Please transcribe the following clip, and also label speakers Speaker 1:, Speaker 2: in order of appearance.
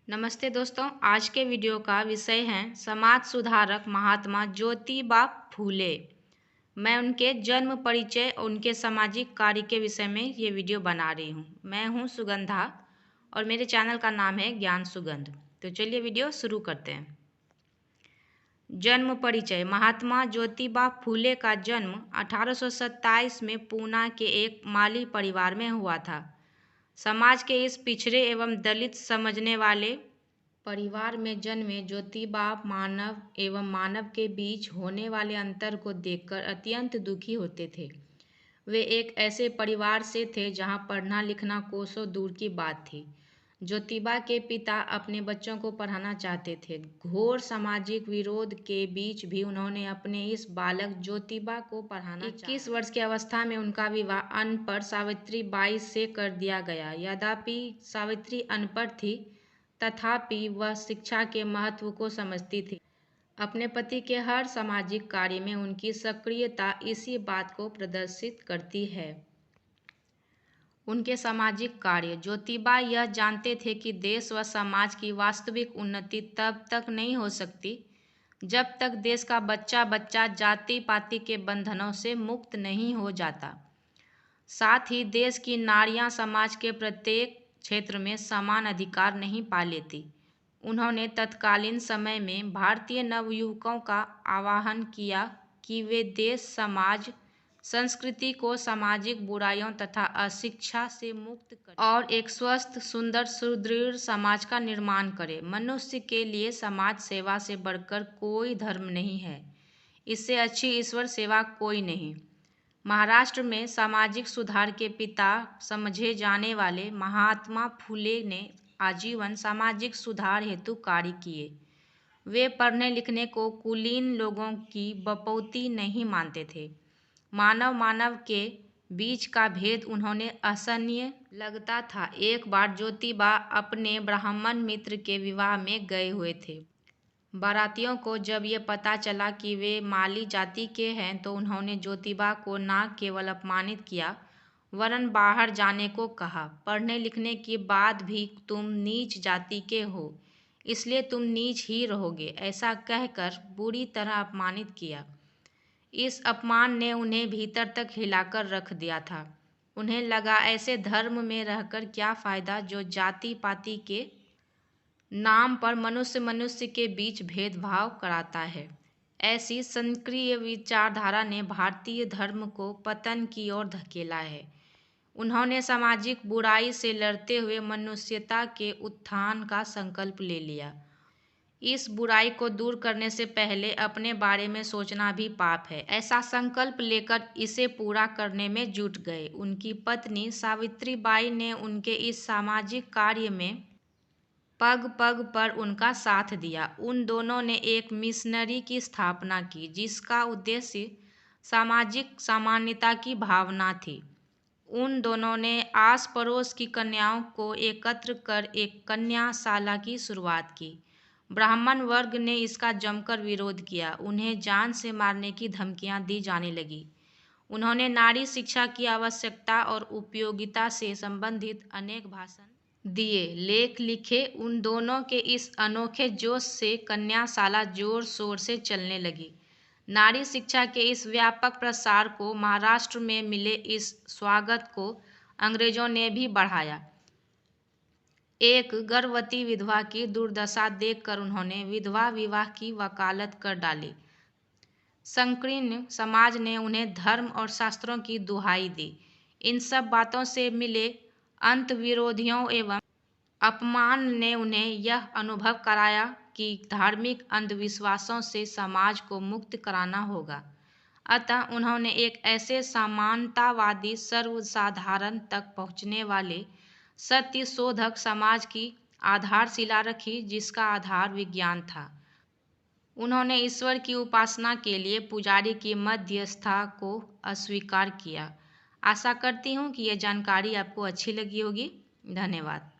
Speaker 1: नमस्ते दोस्तों, आज के वीडियो का विषय है समाज सुधारक महात्मा ज्योतिबा फूले। मैं उनके जन्म परिचय और उनके सामाजिक कार्य के विषय में ये वीडियो बना रही हूँ। मैं हूँ सुगंधा और मेरे चैनल का नाम है ज्ञान सुगंध। तो चलिए वीडियो शुरू करते हैं। जन्म परिचय। महात्मा ज्योतिबा फूले का जन्म 1827 में पूना के एक माली परिवार में हुआ था। समाज के इस पिछड़े एवं दलित समझने वाले परिवार में जन्मे ज्योतिबा मानव एवं मानव के बीच होने वाले अंतर को देखकर अत्यंत दुखी होते थे। वे एक ऐसे परिवार से थे जहां पढ़ना लिखना कोसों दूर की बात थी। ज्योतिबा के पिता अपने बच्चों को पढ़ाना चाहते थे। घोर सामाजिक विरोध के बीच भी उन्होंने अपने इस बालक ज्योतिबा को पढ़ाना 21 वर्ष की अवस्था में उनका विवाह अनपढ़ सावित्री बाई से कर दिया गया। यद्यपि सावित्री अनपढ़ थी, तथापि वह शिक्षा के महत्व को समझती थी। अपने पति के हर सामाजिक कार्य में उनकी सक्रियता इसी बात को प्रदर्शित करती है। उनके सामाजिक कार्य। ज्योतिबा यह जानते थे कि देश व समाज की वास्तविक उन्नति तब तक नहीं हो सकती जब तक देश का बच्चा बच्चा जाति पाति के बंधनों से मुक्त नहीं हो जाता। साथ ही देश की नारियां समाज के प्रत्येक क्षेत्र में समान अधिकार नहीं पा लेती। उन्होंने तत्कालीन समय में भारतीय नवयुवकों का आह्वान किया कि वे देश, समाज, संस्कृति को सामाजिक बुराइयों तथा अशिक्षा से मुक्त करें और एक स्वस्थ, सुंदर, सुदृढ़ समाज का निर्माण करें। मनुष्य के लिए समाज सेवा से बढ़कर कोई धर्म नहीं है। इससे अच्छी ईश्वर सेवा कोई नहीं। महाराष्ट्र में सामाजिक सुधार के पिता समझे जाने वाले महात्मा फूले ने आजीवन सामाजिक सुधार हेतु कार्य किए। वे पढ़ने लिखने को कुलीन लोगों की बपौती नहीं मानते थे। मानव मानव के बीच का भेद उन्होंने असहनीय लगता था। एक बार ज्योतिबा अपने ब्राह्मण मित्र के विवाह में गए हुए थे। बारातियों को जब ये पता चला कि वे माली जाति के हैं तो उन्होंने ज्योतिबा को न केवल अपमानित किया वरन बाहर जाने को कहा। पढ़ने लिखने के बाद भी तुम नीच जाति के हो, इसलिए तुम नीच ही रहोगे, ऐसा कहकर बुरी तरह अपमानित किया। इस अपमान ने उन्हें भीतर तक हिलाकर रख दिया था। उन्हें लगा ऐसे धर्म में रहकर क्या फायदा जो जाति पाति के नाम पर मनुष्य मनुष्य के बीच भेदभाव कराता है। ऐसी संकीर्ण विचारधारा ने भारतीय धर्म को पतन की ओर धकेला है। उन्होंने सामाजिक बुराई से लड़ते हुए मनुष्यता के उत्थान का संकल्प ले लिया। इस बुराई को दूर करने से पहले अपने बारे में सोचना भी पाप है, ऐसा संकल्प लेकर इसे पूरा करने में जुट गए। उनकी पत्नी सावित्री बाई ने उनके इस सामाजिक कार्य में पग पग पर उनका साथ दिया। उन दोनों ने एक मिशनरी की स्थापना की जिसका उद्देश्य सामाजिक समानता की भावना थी। उन दोनों ने आस पड़ोस की कन्याओं को एकत्र कर एक कन्याशाला की शुरुआत की। ब्राह्मण वर्ग ने इसका जमकर विरोध किया। उन्हें जान से मारने की धमकियां दी जाने लगी। उन्होंने नारी शिक्षा की आवश्यकता और उपयोगिता से संबंधित अनेक भाषण दिए, लेख लिखे। उन दोनों के इस अनोखे जोश से कन्याशाला जोर शोर से चलने लगी। नारी शिक्षा के इस व्यापक प्रसार को, महाराष्ट्र में मिले इस स्वागत को अंग्रेजों ने भी बढ़ाया। एक गर्भवती विधवा की दुर्दशा देखकर उन्होंने विधवा विवाह की वकालत कर डाली। संकीर्ण समाज ने उन्हें धर्म और शास्त्रों की दुहाई दी। इन सब बातों से मिले अंत विरोधियों एवं अपमान ने उन्हें यह अनुभव कराया कि धार्मिक अंधविश्वासों से समाज को मुक्त कराना होगा। अतः उन्होंने एक ऐसे समानतावादी, सर्वसाधारण तक पहुँचने वाले सत्य शोधक समाज की आधारशिला रखी जिसका आधार विज्ञान था। उन्होंने ईश्वर की उपासना के लिए पुजारी की मध्यस्थता को अस्वीकार किया। आशा करती हूँ कि यह जानकारी आपको अच्छी लगी होगी। धन्यवाद।